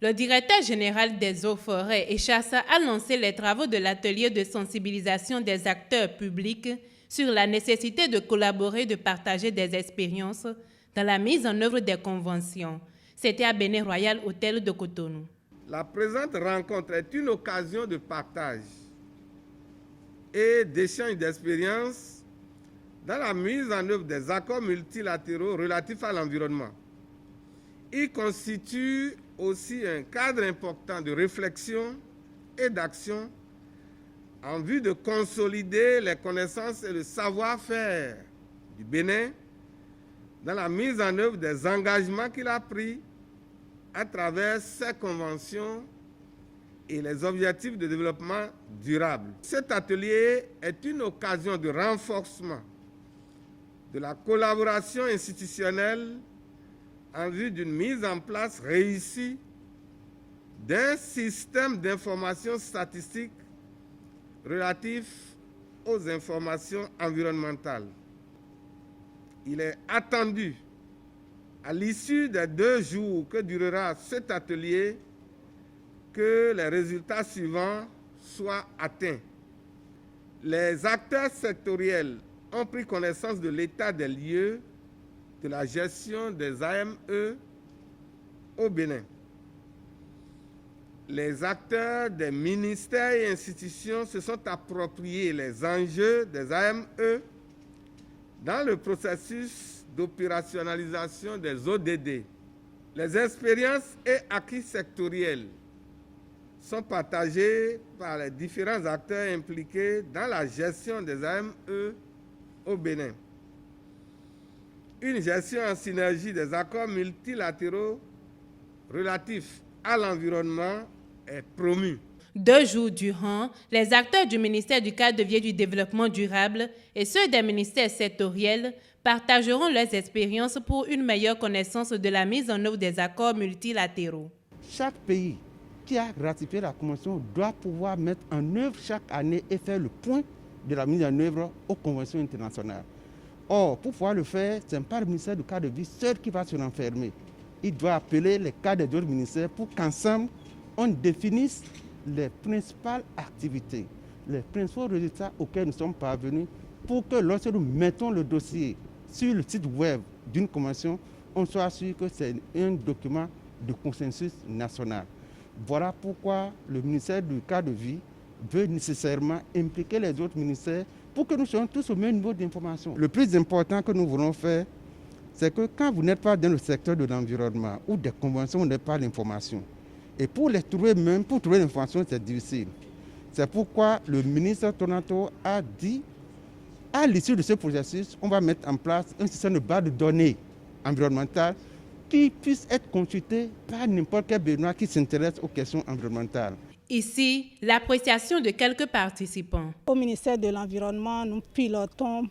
Le directeur général des eaux, forêts et chasse a lancé les travaux de l'atelier de sensibilisation des acteurs publics sur la nécessité de collaborer et de partager des expériences dans la mise en œuvre des conventions. C'était à Bénin Royal Hôtel de Cotonou. La présente rencontre est une occasion de partage et d'échange d'expériences dans la mise en œuvre des accords multilatéraux relatifs à l'environnement. Il constitue aussi un cadre important de réflexion et d'action en vue de consolider les connaissances et le savoir-faire du Bénin dans la mise en œuvre des engagements qu'il a pris à travers ces conventions et les objectifs de développement durable. Cet atelier est une occasion de renforcement de la collaboration institutionnelle en vue d'une mise en place réussie d'un système d'information statistique relatif aux informations environnementales. Il est attendu, à l'issue des 2 jours que durera cet atelier, que les résultats suivants soient atteints. Les acteurs sectoriels ont pris connaissance de l'état des lieux de la gestion des AME au Bénin. Les acteurs des ministères et institutions se sont appropriés les enjeux des AME dans le processus d'opérationnalisation des ODD. Les expériences et acquis sectoriels sont partagés par les différents acteurs impliqués dans la gestion des AME au Bénin. Une gestion en synergie des accords multilatéraux relatifs à l'environnement est promue. 2 jours durant, les acteurs du ministère du Cadre de vie et du Développement durable et ceux des ministères sectoriels partageront leurs expériences pour une meilleure connaissance de la mise en œuvre des accords multilatéraux. Chaque pays qui a ratifié la Convention doit pouvoir mettre en œuvre chaque année et faire le point de la mise en œuvre aux conventions internationales. Or, pour pouvoir le faire, ce n'est pas le ministère du Cadre de vie seul qui va se renfermer. Il doit appeler les cadres d'autres ministères pour qu'ensemble, on définisse les principales activités, les principaux résultats auxquels nous sommes parvenus pour que lorsque nous mettons le dossier sur le site web d'une convention, on soit sûr que c'est un document de consensus national. Voilà pourquoi le ministère du Cadre de vie veut nécessairement impliquer les autres ministères pour que nous soyons tous au même niveau d'information. Le plus important que nous voulons faire, c'est que quand vous n'êtes pas dans le secteur de l'environnement ou des conventions, vous n'avez pas l'information. Et pour les trouver même, pour trouver l'information, c'est difficile. C'est pourquoi le ministre Tonato a dit, à l'issue de ce processus, on va mettre en place un système de base de données environnementales qui puisse être consulté par n'importe quel Béninois qui s'intéresse aux questions environnementales. Ici, l'appréciation de quelques participants. Au ministère de l'Environnement, nous pilotons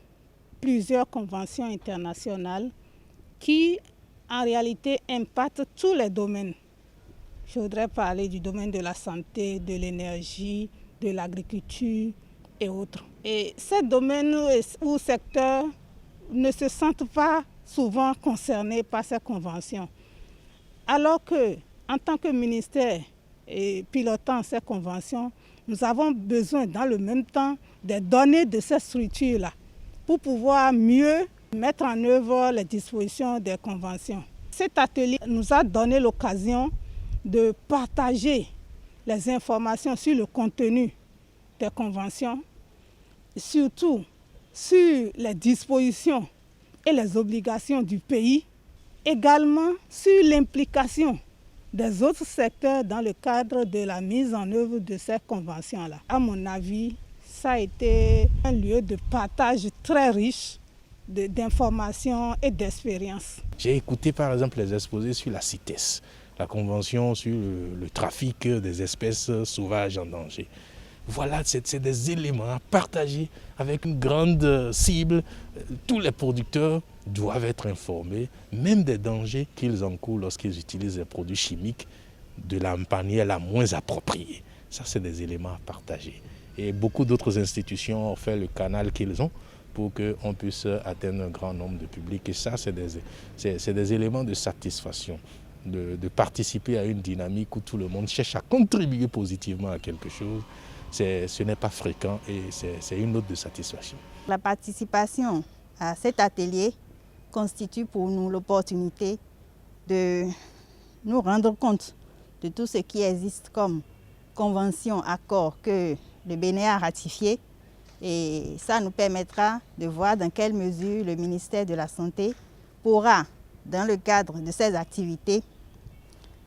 plusieurs conventions internationales qui, en réalité, impactent tous les domaines. Je voudrais parler du domaine de la santé, de l'énergie, de l'agriculture et autres. Et ces domaines ou secteurs ne se sentent pas souvent concernés par ces conventions. Alors que, en tant que ministère et pilotant ces conventions, nous avons besoin dans le même temps des données de ces structures-là pour pouvoir mieux mettre en œuvre les dispositions des conventions. Cet atelier nous a donné l'occasion de partager les informations sur le contenu des conventions, surtout sur les dispositions et les obligations du pays, également sur l'implication des autres secteurs dans le cadre de la mise en œuvre de ces conventions-là. À mon avis, ça a été un lieu de partage très riche d'informations et d'expériences. J'ai écouté par exemple les exposés sur la CITES, la convention sur le trafic des espèces sauvages en danger. Voilà, c'est des éléments à partager avec une grande cible. Tous les producteurs doivent être informés, même des dangers qu'ils encourent lorsqu'ils utilisent des produits chimiques de la manière la moins appropriée. Ça, c'est des éléments à partager. Et beaucoup d'autres institutions ont fait le canal qu'ils ont pour qu'on puisse atteindre un grand nombre de publics. Et ça, c'est des éléments de satisfaction. de participer à une dynamique où tout le monde cherche à contribuer positivement à quelque chose, ce n'est pas fréquent et c'est une note de satisfaction. La participation à cet atelier constitue pour nous l'opportunité de nous rendre compte de tout ce qui existe comme convention, accord que le Bénin a ratifié. Et ça nous permettra de voir dans quelle mesure le ministère de la Santé pourra, dans le cadre de ses activités,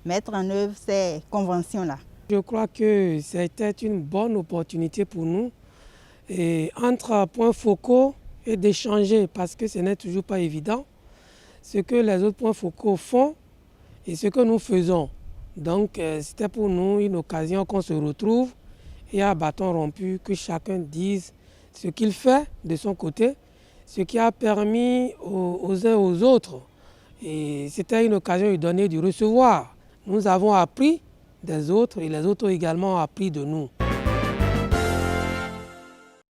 mettre en œuvre ces conventions-là. Je crois que c'était une bonne opportunité pour nous et entre points focaux et d'échanger parce que ce n'est toujours pas évident ce que les autres points focaux font et ce que nous faisons. Donc c'était pour nous une occasion qu'on se retrouve et à bâton rompu que chacun dise ce qu'il fait de son côté, ce qui a permis aux uns aux autres. Et c'était une occasion de donner du recevoir. Nous avons appris des autres et les autres également ont appris de nous.